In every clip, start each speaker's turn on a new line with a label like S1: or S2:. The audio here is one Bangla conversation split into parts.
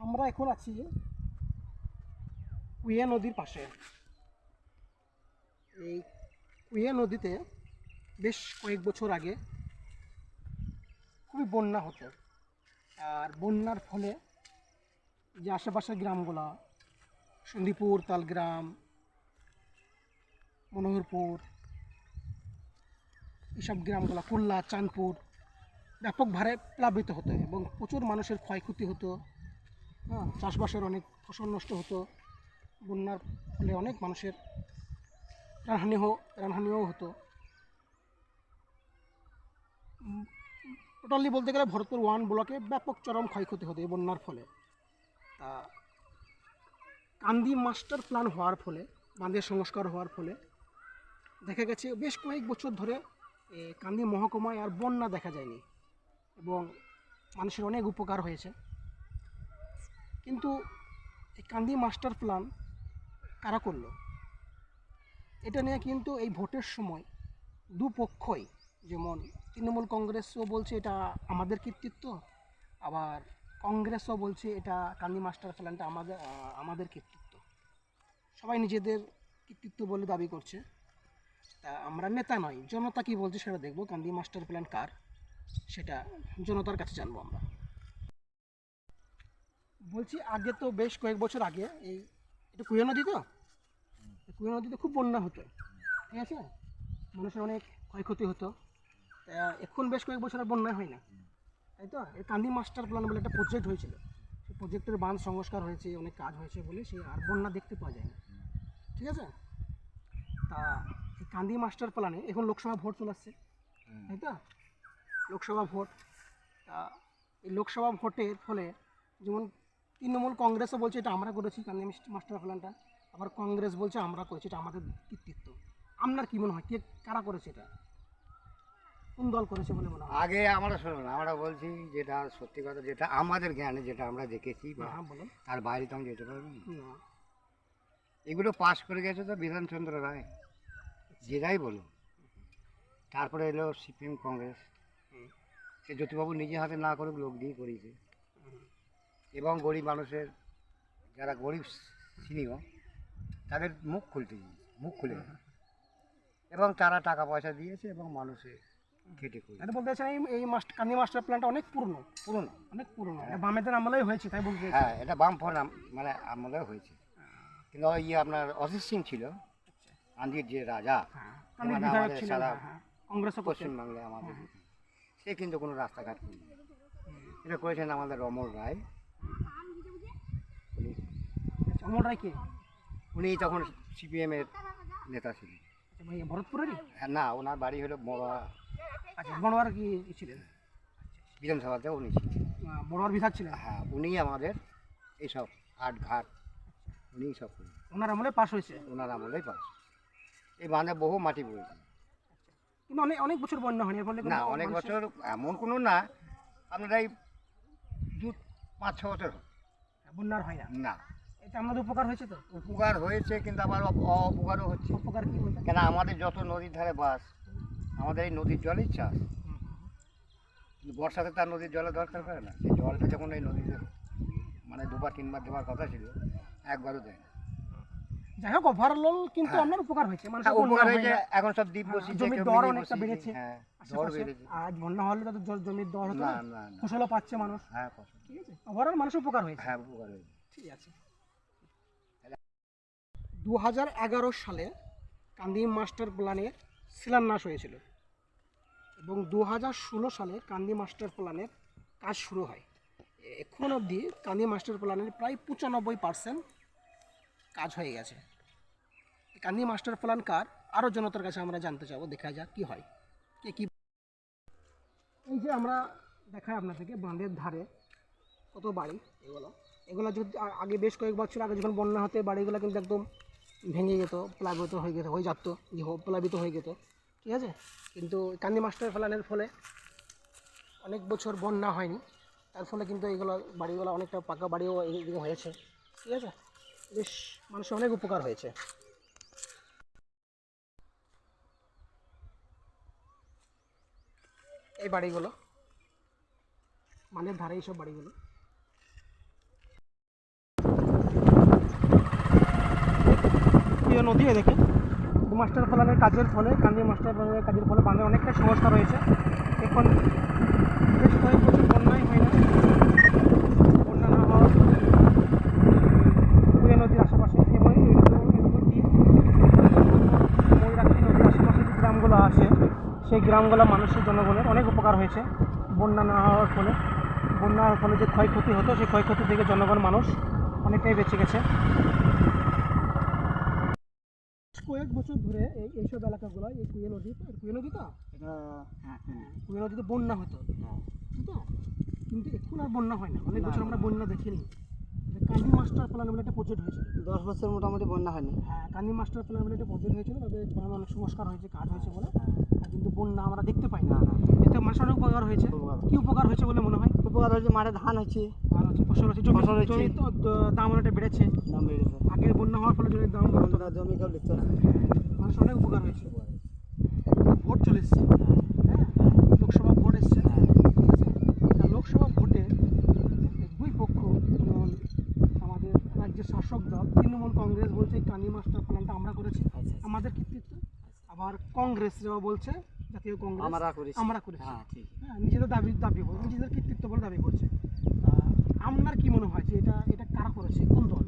S1: আমরা এখন আছি কুইয়া নদীর পাশে। এই কুইয়া নদীতে বেশ কয়েক বছর আগে খুবই বন্যা হতো। আর বন্যার ফলে যে আশেপাশের গ্রামগুলা সন্দীপুর, তালগ্রাম, মনোহরপুর, এইসব গ্রামগুলা, কুল্লা, চাঁদপুর ব্যাপক ভারে প্লাবিত হতো এবং প্রচুর মানুষের ক্ষয়ক্ষতি হতো। হ্যাঁ, চাষবাসের অনেক ফসল নষ্ট হতো। বন্যার ফলে অনেক মানুষের প্রাণহানিও হতো। টোটালি বলতে গেলে ভরতপুর 1 ব্লকে ব্যাপক চরম ক্ষয়ক্ষতি হতো এই বন্যার ফলে। তা কান্দি মাস্টার প্ল্যান হওয়ার ফলে, বাঁধের সংস্কার হওয়ার ফলে দেখা গেছে বেশ কয়েক বছর ধরে কান্দি মহকুমায় আর বন্যা দেখা যায়নি এবং মানুষের অনেক উপকার হয়েছে। কিন্তু এই কান্দি মাস্টার প্ল্যান কারা করলো, এটা নিয়ে কিন্তু এই ভোটের সময় দুপক্ষই, যেমন তৃণমূল কংগ্রেসও বলছে এটা আমাদের কৃতিত্ব, আবার কংগ্রেসও বলছে এটা কান্দি মাস্টার প্ল্যানটা আমাদের কৃতিত্ব। সবাই নিজেদের কৃতিত্ব বলে দাবি করছে। তা আমরা নেতা নয়, জনতা কি বলছে সেটা দেখবো। কান্দি মাস্টার প্ল্যান কার, সেটা জনতার কাছে জানবো আমরা। বলছি, আগে তো বেশ কয়েক বছর আগে এটা কুয়া নদী, তো কুয়া নদীতে খুব বন্যা হতো, ঠিক আছে, মানুষের অনেক ক্ষয়ক্ষতি হতো। এখন বেশ কয়েক বছর আর বন্যা হয় না, তাই তো। এই কান্দি মাস্টার প্ল্যান বলে একটা প্রজেক্ট হয়েছিল, সেই প্রজেক্টের বাঁধ সংস্কার হয়েছে, অনেক কাজ হয়েছে বলে সেই আর বন্যা দেখতে পাওয়া যায় না, ঠিক আছে। তা এই কান্দি মাস্টার প্ল্যানে এখন লোকসভা ভোট চলে আসছে, তাই তো, লোকসভা ভোট। তা এই লোকসভা ভোটের ফলে যেমন তৃণমূল কংগ্রেসও বলছে এটা আমরা করেছি কান্দি মাস্টার প্ল্যানটা, আবার কংগ্রেস বলছে আমরা করেছি, এটা আমাদের কৃতিত্ব। আপনার কি মনে হয়, কে কারা করেছে এটা, কোন দল করেছে বলে মনে হয়?
S2: আগে আমরা শুনুন, আমরা বলছি যেটা সত্যি কথা, যেটা আমাদের জ্ঞানে, যেটা আমরা দেখেছি বা
S1: হ্যাঁ, বলুন।
S2: তার বাইরে তো আমি যেতে পারবো না।
S1: না।
S2: এগুলো পাস করে গেছে তো বিধানচন্দ্র রায়, যেটাই বলুন। তারপরে এলো সিপিএম কংগ্রেস, সে জ্যোতিবাবু নিজে হাতে না করে লোক দিয়ে করিয়েছে। এবং গরিব মানুষের, যারা গরিব শ্রেণীও, তাদের মুখ খুলতে দিয়েছে, মুখ খুলে গেছে। এবং তারা টাকা পয়সা দিয়েছে এবং মানুষে খেটে করে।
S1: এটা বলতে চাই এই কান্দি মাস্টার প্ল্যানটা অনেক পুরনো,
S2: পুরোনো,
S1: অনেক পুরনো, বামেদের আমলেই হয়েছে, তাই বলতে চাইছি।
S2: হ্যাঁ, এটা বামফ্রন্ট মানে আমলে হয়েছে। কিন্তু ওই আপনার অজিত সিং ছিল কান্দির যে রাজা,
S1: হ্যাঁ, কান্দির
S2: মানে
S1: বিধায়ক
S2: আমাদের
S1: ছিলেন,
S2: সারা
S1: হ্যাঁ, কংগ্রেসও করতেন।
S2: পশ্চিমবাংলায় আমাদের, সে কিন্তু কোনো রাস্তাঘাট করেনি। এটা করেছেন আমাদের রমল রায়। উনি
S1: আচ্ছা, অমর রায় কে?
S2: উনি তখন সিপিএমের নেতা ছিলেন।
S1: আচ্ছা, ভাই ভরতপুরেরই?
S2: হ্যাঁ, না, ওনার বাড়ি হলো বড়োয়া
S1: আচ্ছা, বড়োয়ার কি ছিলেন?
S2: বিধানসভাতে উনি ছিলেন।
S1: বড়োয়ার বিধায়ক ছিলেন।
S2: হ্যাঁ, উনিই আমাদের এইসব হাট ঘাট উনিই সব করেন।
S1: ওনার আমলে পাশ হয়েছে।
S2: ওনার আমলেই পাস। এই বাঁধে বহু মাটি পড়েছে।
S1: কিন্তু অনেক অনেক বছর বন্যা হয়নি, এর ফলে
S2: না, অনেক বছর এমন কোনো না, আপনারা এই 5-6 বছর
S1: বন্যার হয় না।
S2: না।
S1: এটা আমাদের উপকার হয়েছে তো।
S2: উপকার হয়েছে, কিন্তু আবার অপকারও হচ্ছে।
S1: উপকার কি বলতে?
S2: কেন, আমাদের যত নদীর ধারে বাস, আমাদের এই নদীর জলেই চাষ। কিন্তু বর্ষাতে তার নদীর জলের দরকার পড়ে না। সেই জলটা যখন এই নদীতে মানে 2-3 বার দেওয়ার কথা ছিল, একবারও দেয় না।
S1: যাই হোক, ওভারঅল কিন্তু
S2: হ্যাঁ।
S1: আপনার উপকার হয়েছে,
S2: হ্যাঁ, উপকার হয়েছে। এখন সব দ্বীপ বসিয়েছে,
S1: জমির
S2: কেউ
S1: দর
S2: মিনি
S1: অনেকটা
S2: বসিয়েছে।
S1: বেড়েছে।
S2: হ্যাঁ, দর
S1: আশেপাশে
S2: বেড়েছে।
S1: আজ বন্যা হলে তো জমির দর হতো
S2: না,
S1: না,
S2: না, না।
S1: ফসলও পাচ্ছে মানুষ,
S2: হ্যাঁ, ফসল।
S1: ঠিক আছে, ওভারঅল মানুষ উপকার হয়েছে।
S2: হ্যাঁ, উপকার হয়েছে।
S1: ঠিক আছে। 2011 সালে কান্দি মাস্টার প্ল্যানের শিলান্যাস হয়েছিল এবং 2016 সালে কান্দি মাস্টার প্ল্যানের কাজ শুরু হয়। এখন অবধি কান্দি মাস্টার প্ল্যানের প্রায় 95% কাজ হয়ে গেছে। কান্দি মাস্টার প্ল্যান কার, আরও জনতার কাছে আমরা জানতে চাবো, দেখা যাক কী হয়, কে কী। এই যে আমরা দেখাই আপনাদেরকে বাঁধের ধারে কত বাড়ি, এগুলো এগুলো যদি আগে বেশ কয়েক বছর আগে যখন বন্যা হতে, বাড়িগুলো কিন্তু একদম ভেঙে যেত, প্লাবিত হয়ে যেত, প্লাবিত হয়ে যেত, ঠিক আছে। কিন্তু কান্দি মাস্টার প্ল্যানের ফলে অনেক বছর বন্যা হয়নি, তার ফলে কিন্তু এইগুলো বাড়িগুলো অনেকটা পাকা বাড়িও এদিকে হয়েছে, ঠিক আছে, বেশ মানুষের অনেক উপকার হয়েছে। এই বাড়িগুলো, মানের ধারে এইসব বাড়িগুলো। নদী এদিকে মাস্টার প্ল্যানের কাজের ফলে কান্দি মাস্টার প্ল্যানের কাজের ফলে বাঁধে অনেকটা সংস্কার হয়েছে। এখন বেশ কয়েক বছর বন্যাই হয় না। বন্যা না হওয়ার ফলে কুয়া নদীর আশেপাশে এবং ময়ূরাক্ষী নদীর আশেপাশে যে গ্রামগুলো আছে সেই গ্রামগুলো মানুষের জনগণের অনেক উপকার হয়েছে। বন্যা না হওয়ার ফলে বন্যার ফলে যে ক্ষয়ক্ষতি হতো সেই ক্ষয়ক্ষতি থেকে জনগণ মানুষ অনেকটাই বেঁচে গেছে। কয়েক বছর ধরে এইসব এলাকাগুলো এই কুয়া নদী তো কুয়া নদীতে বন্যা হতো, তাই তো? কিন্তু এখন আর বন্যা হয় না, অনেক বছর আমরা বন্যা দেখিনি। কান্দি মাস্টার প্ল্যান বলে একটা প্রজেক্ট হয়েছিল,
S3: 10 বছর মোটামুটি বন্যা হয়নি।
S1: হ্যাঁ কান্দি মাস্টার প্ল্যান বলে একটা প্রজেক্ট হয়েছিল, তবে অনেক সংস্কার হয়েছে, কাজ হয়েছে বলে। আর কিন্তু বন্যা আমরা দেখতে পাই না। এতে মানুষের অনেক উপকার হয়েছে। কি উপকার হয়েছে বলে মনে হয়?
S3: উপকার হয়েছে, মাঠে ধান হচ্ছে,
S1: আর হচ্ছে ফসল হচ্ছে,
S3: ফসল হচ্ছে।
S1: জমি তো দাম অনেকটা বেড়েছে।
S3: দাম বেড়েছে,
S1: আগে বন্যা হওয়ার ফলে জমির দাম বাড়তো না।
S3: জমি কেউ লিখতে না।
S1: মানুষ অনেক উপকার হয়েছে। ভোট চলে এসছে, হ্যাঁ লোকসভা ভোট এসছে, ঠিক আছে? আর লোকসভা ভোটে দুই পক্ষ, যেমন আমাদের রাজ্যের শাসক দল তৃণমূল কংগ্রেস বলছে কান্দি মাস্টার প্ল্যানটা আমরা করেছি, আমাদের কৃতিত্ব। আবার কংগ্রেসরাও বলছে জাতীয় কংগ্রেস আমরা করেছি,
S3: হ্যাঁ ঠিক।
S1: হ্যাঁ নিজেদের দাবি বলছে, নিজেদের কৃতিত্ব বলে দাবি করছে। আপনার কি মনে হয় যে এটা এটা কারা করেছে, কোন দল?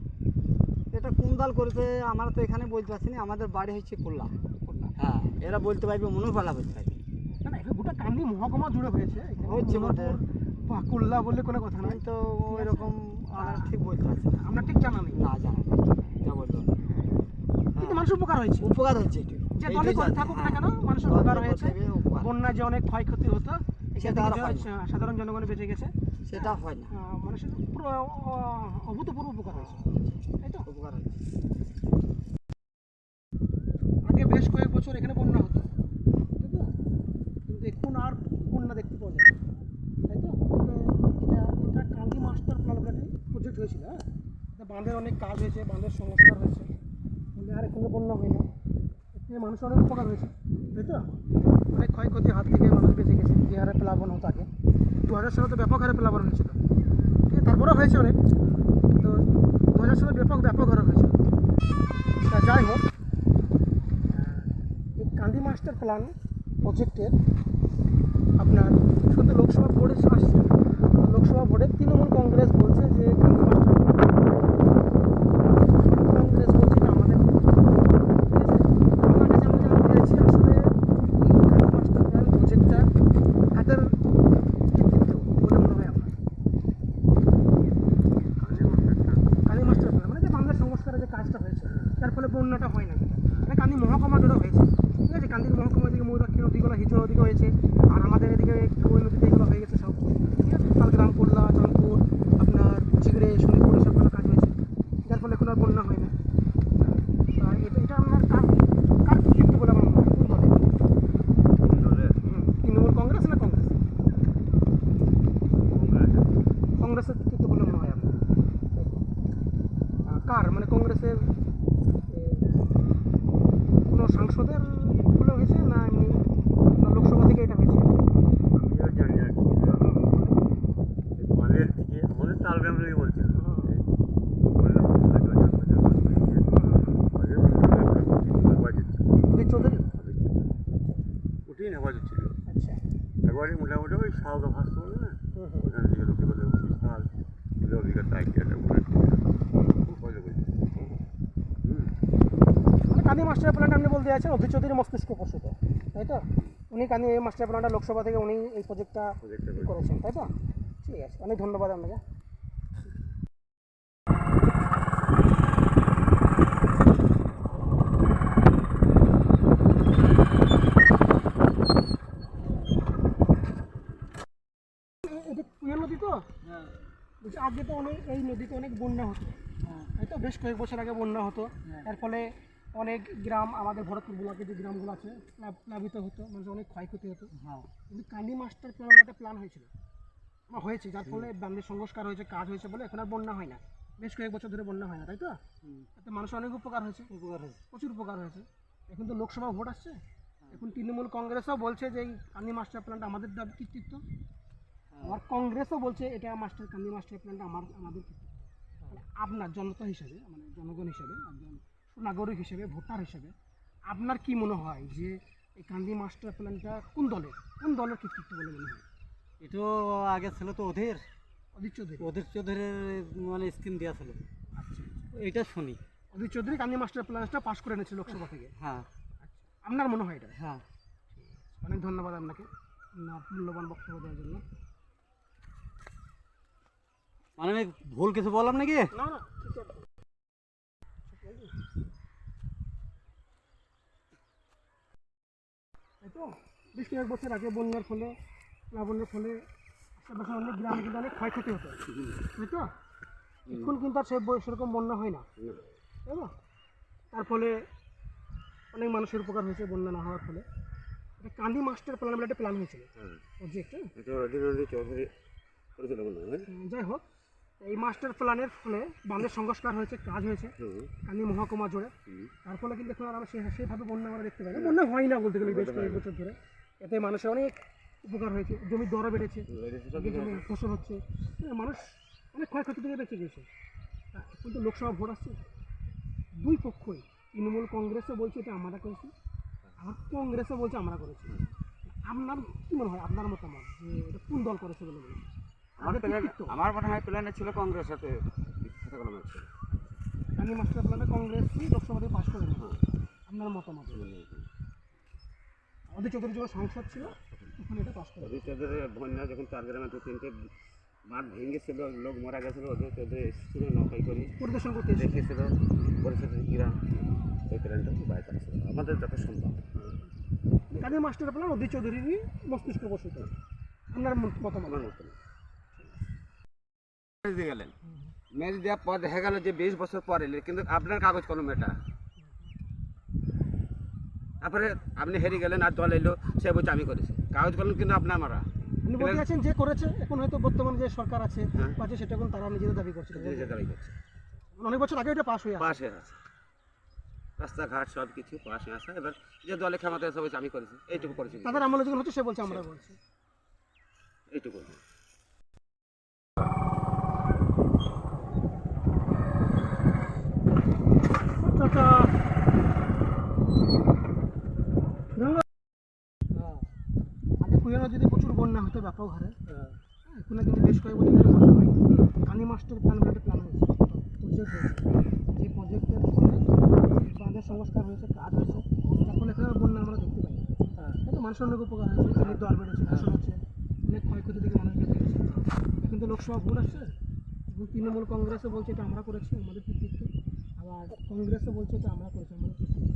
S3: এটা কোন দল করেছে আমরা তো এখানে বলতে পারছি না, আমাদের বাড়ি হচ্ছে খুলনা। হ্যাঁ এরা বলতে পারবে, মনুপালা বলতে পারবে।
S1: না না, এটা গোটা কান্দি মহকুমা জুড়ে হয়েছে, এখানে
S3: হচ্ছে বটে।
S1: কুল্লা বললে কোনো কথা নয়।
S3: তো এরকম আমরা ঠিক বলতে পারছি না।
S1: আমরা ঠিক জানা নেই,
S3: না জানা নেই, যা বললো।
S1: কিন্তু মানুষের উপকার হয়েছে।
S3: উপকার হচ্ছে একটু,
S1: যে দলই করে থাকুক না কেন মানুষের উপকার হয়েছে। বন্যায় যে অনেক ক্ষয়ক্ষতি হতো
S3: সেটা আর হয় না।
S1: সাধারণ জনগণ বেঁচে গেছে,
S3: সেটা হয় না,
S1: মানুষের পুরো অভূতপূর্ব উপকার হয়েছে, তাই তো?
S3: উপকার হচ্ছে।
S1: আগে বেশ কয়েক বছর এখানে বন্যা হতো, তাই তো? কিন্তু এখন আর বন্যা দেখতে পাওয়া যায় না, তাই তো? এটা এটা কান্দি মাস্টার প্ল্যান প্রজেক্ট হয়েছিল, হ্যাঁ এটা বাঁধের অনেক কাজ হয়েছে, বাঁধের সংস্কার হয়েছে, কিন্তু আর এখানে বন্যা হয় না। এতে মানুষের অনেক উপকার হয়েছে, তাই তো? অনেক ক্ষয়ক্ষতির হাত থেকে মানুষ বেঁচে গেছে। যে হারে প্লাবন হতো আগে, 2000 সালে তো ব্যাপক হারে প্লাবন হয়েছিল, ঠিক আছে? তারপরেও হয়েছে অনেক, তো 2000 সালে ব্যাপক হারে হয়েছিল। তা যাই হোক, এই কান্দি মাস্টার প্ল্যান প্রজেক্টের আপনার শুধু লোকসভা ভোটে আসছে, লোকসভা ভোটে তৃণমূল কংগ্রেস বলছে যে কান্দি মাস্টার কংগ্রেস বলছে যে আমাদের, ঠিক আছে? আমার কাছে আমরা জানতে চাইছি আসলে এই কান্দি মাস্টার প্ল্যান প্রজেক্টটা তাদের কৃতিত্ব বলে মনে হয় আপনার? কান্দি মাস্টার প্ল্যান মানে যে বাংলার সংস্কারে যে কাজটা হয়েছে, যার ফলে বন্যাটা হয় না, এটা কান্দি মহকুমা জুড়ে হয়েছে, ঠিক আছে? কান্দির মহকুমা দিকে ময়ূরাক্ষী নদীগুলো, হিজড় নদীকে হয়েছে, আর আমাদের এদিকে ওই নদীতে এগুলো হয়ে গেছে সব, ঠিক আছে? তালগ্রাম, কোল্লা, চাঁদপুর, আপনার চিগড়ে, শনিপুর, সবগুলো কাজ হয়েছে, যার ফলে এখন আর বন্যা হয় না। আর এটা আপনার কার কৃতিত্ব বলে আমার মনে হয়? কোন দলের? তৃণমূল কংগ্রেস না কংগ্রেস? কংগ্রেসের কৃতিত্ব বলে মনে হয় আপনার? কার মানে কংগ্রেসের কোনো সাংসদের বলে হয়েছে না এমনি লোকসভা থেকে এটা হয়েছে?
S4: আমিও জানি আর কি, বুঝলাম আমাদের থেকে, আমাদের তালগ্রাম থেকে বলছিল
S1: উদিত চৌধুরী?
S4: ওটাই হেফাজত ছিল।
S1: আচ্ছা,
S4: একবারই মোটামুটি ওই সাউদা ভাস্ত বলে না,
S1: হুম হুম।
S4: ওখান থেকে লোকে বলে বিশাল অভিজ্ঞতা আইডিয়াটা মনে খুব ভালো বলছে।
S1: মানে কান্দি মাস্টার প্ল্যানটা আপনি বলতে চাইছেন অধীর চৌধুরী মস্তিষ্ক প্রসূত, তাই তো? উনি কান্দি মাস্টার প্ল্যানটা লোকসভা থেকে উনি এই প্রজেক্টটা করেছেন, তাই তো? ঠিক আছে, অনেক ধন্যবাদ আপনাকে। এটা কুয়া নদী তো?
S3: হ্যাঁ
S1: বলছি আগে তো অনেক এই নদীতে অনেক বন্যা হতো,
S3: হ্যাঁ
S1: তাই তো? বেশ কয়েক বছর আগে বন্যা হতো, এর ফলে অনেক গ্রাম, আমাদের ভরতপুর ব্লকে যে গ্রামগুলো আছে প্লাবিত হতো, মানে অনেক ক্ষয়ক্ষতি হতো।
S3: হ্যাঁ
S1: কিন্তু কান্দি মাস্টার প্ল্যান একটা প্ল্যান হয়েছিল, হয়েছে, যার ফলে বান্ধের সংস্কার হয়েছে, কাজ হয়েছে বলে এখন আর বন্যা হয় না, বেশ কয়েক বছর ধরে বন্যা হয় না, তাই তো? এতে মানুষের অনেক উপকার হয়েছে, প্রচুর উপকার হয়েছে। এখন তো লোকসভা ভোট আসছে, এখন তৃণমূল কংগ্রেসও বলছে যে এই কান্দি মাস্টার প্ল্যানটা আমাদের কৃতিত্ব, আর কংগ্রেসও বলছে এটা কান্দি মাস্টার প্ল্যানটা আমাদের কৃতিত্ব। মানে আপনার জনতা হিসাবে, মানে জনগণ হিসাবে, একজন নাগরিক হিসেবে, ভোটার হিসেবে আপনার কি মনে হয় যে এই কান্দি মাস্টার প্ল্যানটা কোন দলের কৃতিত্ব বলে মনে হয়?
S3: এটা আগে ছিল তো ওদের
S1: অধীর চৌধুরী।
S3: চৌধুরীর মানে স্কিম দেওয়া ছিল, এটা শুনি।
S1: অধীর চৌধুরী কান্দি মাস্টার প্ল্যানটা পাস করে এনেছিল লোকসভা থেকে।
S3: হ্যাঁ
S1: আপনার মনে হয় এটা?
S3: হ্যাঁ।
S1: অনেক ধন্যবাদ আপনাকে আপনার মূল্যবান বক্তব্য দেওয়ার জন্য।
S3: মানে আমি ভুল কিছু বললাম নাকি?
S1: না না, ঠিক আছে। তাই তো বেশ কয়েক বছর আগে বন্যার ফলে, প্লাবনের ফলে আশেপাশে অনেক গ্রামে কিন্তু অনেক ক্ষয়ক্ষতি হতো, তাই তো? এখন কিন্তু আর সেরকম বন্যা হয় না, তাই না? তার ফলে অনেক মানুষের উপকার হয়েছে বন্যা না হওয়ার ফলে। এটা কান্দি মাস্টার প্ল্যান বলে একটা প্ল্যান হয়েছিল, প্রজেক্ট।
S4: চৌধুরী করেছিল মনে হয়।
S1: যাই হোক, এই মাস্টার প্ল্যানের ফলে বাঁধের সংস্কার হয়েছে, কাজ হয়েছে কান্দি মহকুমা জুড়ে। তার ফলে কিন্তু এখন আর আমরা সেভাবে বন্যা আমরা দেখতে পাই না, বন্যা হয় না বলতে গেলে বেশ কয়েক বছর ধরে। এতে মানুষের অনেক উপকার হয়েছে, জমির দরও বেড়েছে, জমি ফসল হচ্ছে, মানুষ অনেক ক্ষয়ক্ষতি থেকে বেঁচে গেছে। কিন্তু লোকসভা ভোট আসছে, দুই পক্ষই, তৃণমূল কংগ্রেসও বলছে এটা আমরা করেছি, আর কংগ্রেসও বলছে আমরা করেছি। আপনার কী মনে হয়, আপনার মতামত যে এটা কোন দল করেছে বলে মনে হয়?
S3: আমার মনে হয় প্ল্যানে ছিল কংগ্রেস সাথে
S1: কান্দি মাস্টার প্ল্যানে কংগ্রেসই লোকসভাতে পাশ করে নেব, আপনার মতামত? অধীর চৌধুরী যখন সাংসদ ছিল তখন এটা পাশ করে।
S4: অধীর চৌধুরী বন্যা যখন 4 গ্রামে 2-3টে বাঁধ ভেঙেছিল, লোক মারা গেছিলো, অধীর চৌধুরী এসেছিল নৌকাই করে
S1: পরিদর্শন করতে এসেছে।
S4: দেখেছিল পরিস্থিতি গ্রাম, সেই প্ল্যানটা বাইরে করেছিল আমাদের যত সম্ভব।
S1: কান্দি মাস্টার প্ল্যান অধীর চৌধুরীরই মস্তিষ্ক বসত, আপনার মতামত?
S4: আমার মতো না।
S5: দিয়ে গেলেন, মেজ দেওয়ার পর দেখা গেল যে 20 বছর পর এলে, কিন্তু আপনার কাগজ কলম এটা। তারপরে আপনি হেরে গেলেন, আর দল এলো, সে বলছে আমি করেছি, কাগজ কলম কিন্তু আপনার মারা।
S1: আপনি বলতে চাচ্ছেন যে করেছে, এখন হয়তো বর্তমান যে সরকার আছে
S5: হ্যাঁ।
S1: পাচ্ছে সেটা এখন তারা নিজেদের দাবি করছে।
S5: নিজে দাবি করছে,
S1: অনেক বছর আগে এটা পাস হয়ে আসে।
S5: পাশে আছে রাস্তাঘাট সব কিছু পাশে আছে। এবার যে দলে ক্ষমতা এসে বলছে আমি করেছি, এইটুকু করেছি,
S1: তাদের আমলে যখন হচ্ছে সে বলছে আমরা বলছি।
S5: এইটুকু।
S1: আচ্ছা, আগে কুয়া নদীতে প্রচুর বন্যা হতো ব্যাপক হারে, এখন কিন্তু বেশ কয়েক বছর ধরে বন্যা হয়। কান্দি মাস্টার প্ল্যান বলে একটা প্ল্যান হয়েছে, প্রজেক্ট হয়েছে, যে প্রজেক্টের ফলে বাঁধের সংস্কার হয়েছে, কাজ হয়েছে, তার ফলে এখানে বন্যা আমরা দেখতে পাই। তাই তো মানুষের অনেক উপকার হয়েছে, জমির দর বেড়েছে, ফসল হচ্ছে, অনেক ক্ষয়ক্ষতি থেকে মানুষ বেঁচে গেছে। এখন তো লোকসভা ভোট আসছে, এবং তৃণমূল কংগ্রেসও বলছে এটা আমরা করেছি, আমাদের কৃতিত্ব, আবার কংগ্রেসও বলছে এটা আমরা করেছি, আমাদের কৃতিত্ব।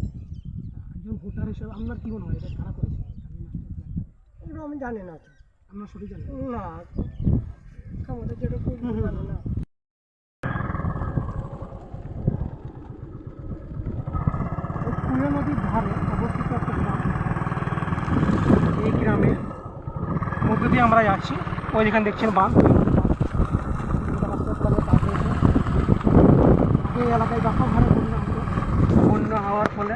S1: একজন ভোটার হিসেবে আপনার কী মনে হয় এটা কারা করেছে কান্দি মাস্টার প্ল্যানটা?
S3: এটা আমি জানি না তো।
S1: আপনার সঠিক জানেন
S3: না, আমাদের যেটা জানি না।
S1: কুয়া নদীর ধারে অবস্থিত একটা গ্রাম, এই গ্রামের মধ্য দিয়ে আমরা যাচ্ছি। ওই যেখানে দেখছেন বাঁধ, এই এলাকায় ব্যাপক হারে বন্যা হতো, বন্যা হওয়ার ফলে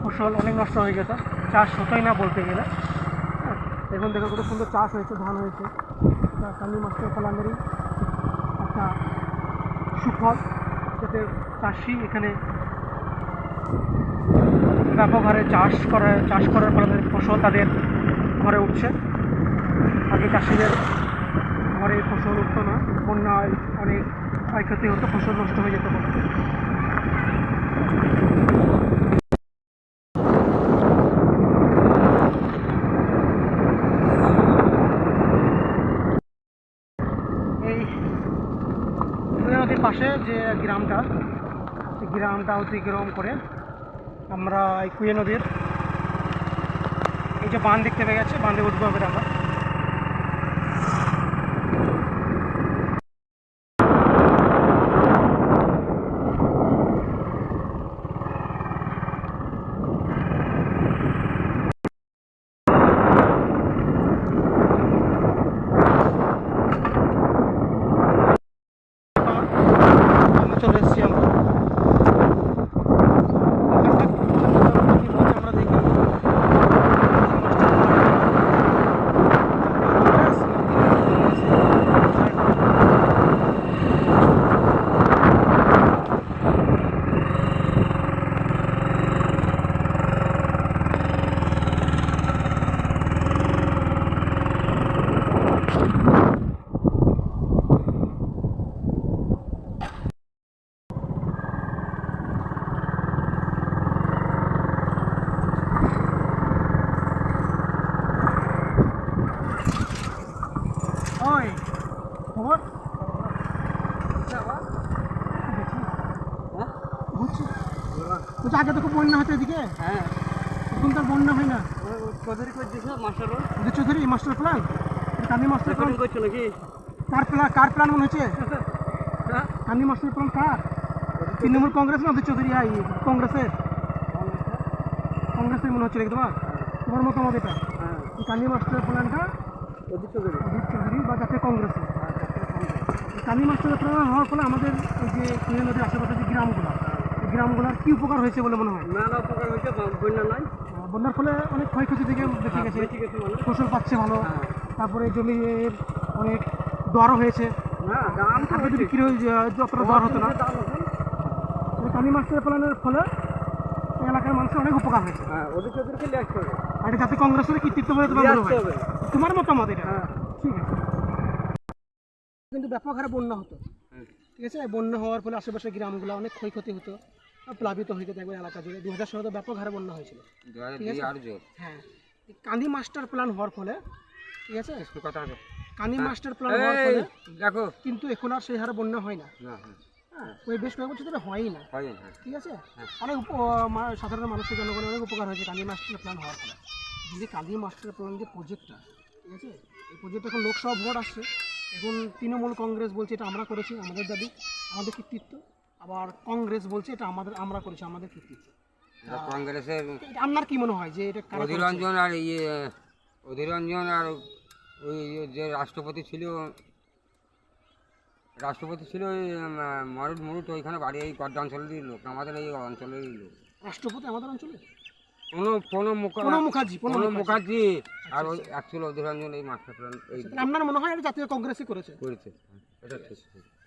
S1: ফসল অনেক নষ্ট হয়ে যেত, চাষ হতোই না বলতে গেলে। এখন দেখো কত সুন্দর চাষ হয়েছে, ধান হয়েছে। এটা কান্দি মাস্টার প্ল্যানেরই একটা সুফল, যাতে চাষি এখানে ব্যাপক হারে চাষ করার ফলে তাদের ফসল তাদের ঘরে উঠছে। আগে চাষিদের ঘরে ফসল উঠতো না, বন্যায় অনেক ক্ষয়ক্ষতি হতো, ফসল নষ্ট হয়ে যেত বলে। এই নদীর পাশে যে গ্রামটা, সেই গ্রামটা অতিক্রম করে আমরা এই কুয়া নদীর এই যে বাঁধ দেখতে পেয়ে গেছে, বাঁধে উঠবো এবার আমরা। চলে এসেছি আমরা, আমরা দেখি বুঝছি বলছি আগে তো খুব বন্যা হতো এদিকে
S3: হ্যাঁ
S1: এখন তো আর বন্যা হয় না
S3: চৌধুরী করে দিয়েছে মাস্টারও
S1: ওদের চৌধুরী মাস্টার প্ল্যান কান্দি মাস্টার প্ল্যান
S3: করছো নাকি
S1: কার প্ল্যান মনে হচ্ছে কান্দি মাস্টার প্ল্যান কার তৃণমূল কংগ্রেস না ওদের চৌধুরী কংগ্রেসের মনে হচ্ছে নাকি তোমার মতামত এটা এই কান্দি মাস্টার প্ল্যানটা
S3: ওদের চৌধুরী
S1: অজিত চৌধুরী বা জাতীয় কংগ্রেসের কান্দি মাস্টার প্ল্যান হওয়ার ফলে আমাদের এই যে কুড়িয়া নদীর আশেপাশে যে গ্রামগুলো এই গ্রামগুলোর কী উপকার হয়েছে বলে মনে হয়
S3: মেলা উপকার হয়েছে বন্যা নাই
S1: বন্যার ফলে অনেক ক্ষয়ক্ষতি থেকে বেঁচে গেছে ফসল পাচ্ছে ভালো তারপরে জমির অনেক দরও হয়েছে
S3: না দাম তো
S1: আগে তো বিক্রি হয়ে যতটা দর হতো না কান্দি মাস্টার প্ল্যানের ফলে এই এলাকার মানুষের অনেক উপকার হয়েছে
S3: হ্যাঁ ওদের চৌধুরীকে লিখতে হবে
S1: আর এটা জাতীয় কংগ্রেসের কৃতিত্ব বলে তোমার মনে হয়
S3: হবে
S1: তোমার মতামত এটা
S3: হ্যাঁ
S1: ঠিক আছে কিন্তু ব্যাপক হারে বন্যা হতো ঠিক আছে বন্যা হওয়ার ফলে আশেপাশের গ্রামগুলো অনেক ক্ষয়ক্ষতি হতো প্লাবিত হয়ে যেত একবার এলাকা জুড়ে 2016 ব্যাপক হারে বন্যা হয়েছিল ঠিক আছে
S5: আর জোর
S1: হ্যাঁ এই কান্দি মাস্টার প্ল্যান হওয়ার ফলে ঠিক আছে
S5: কথা আছে
S1: কান্দি মাস্টার প্ল্যান হওয়ার ফলে
S5: দেখো
S1: কিন্তু এখন আর সেই হারে বন্যা হয় না
S5: না
S1: হ্যাঁ ওই বেশ কয়েক বছর ধরে হয়ই না
S5: হয় না
S1: ঠিক আছে অনেক সাধারণ মানুষের জনগণের অনেক উপকার হয়েছে কান্দি মাস্টার প্ল্যান হওয়ার ফলে যদি কান্দি মাস্টার প্ল্যান যে প্রজেক্টটা ঠিক আছে এই প্রজেক্ট এখন লোকসভা ভোট আসছে এখন তৃণমূল কংগ্রেস বলছে এটা আমরা করেছি আমাদের দাবি আমাদের কৃতিত্ব আবার কংগ্রেস বলছে এটা আমরা করেছি আমাদের কৃতিত্ব
S5: কংগ্রেসের
S1: এটা আপনার কি মনে হয় যে এটা কারা করেছে?
S5: অধীররঞ্জন আর অধীররঞ্জন আর ওই যে রাষ্ট্রপতি ছিল ওই মরুট ওইখানে বাড়ি এই কড্ডা অঞ্চলেরই লোক আমাদের এই অঞ্চলেরই লোক
S1: রাষ্ট্রপতি আমাদের অঞ্চলে
S5: প্রণব মুখার্জি আর ওই অ্যাকচুয়াল অধীররঞ্জন এই মাস্টার প্ল্যান এই
S1: তাহলে আপনার মনে হয় এটা জাতীয় কংগ্রেসই করেছে
S5: করেছে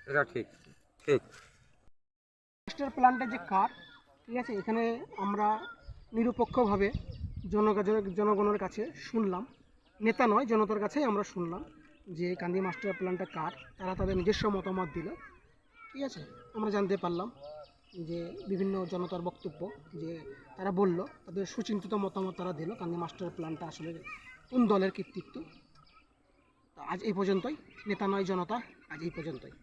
S5: এটা ঠিক ঠিক
S1: মাস্টার প্ল্যানটা যে কার ঠিক আছে এখানে আমরা নিরপেক্ষভাবে জনগণের কাছে শুনলাম নেতা নয় জনতার কাছেই আমরা শুনলাম যে কান্দি মাস্টার প্ল্যানটা কার তারা তাদের নিজস্ব মতামত দিল ঠিক আছে আমরা জানতে পারলাম যে বিভিন্ন জনতার বক্তব্য যে তারা বলল তাদের সুচিন্তিত মতামত তারা দিল কান্দি মাস্টার প্ল্যানটা আসলে কোন দলের কৃতিত্ব আজ এই পর্যন্তই নেতা নয় জনতা আজ এই পর্যন্তই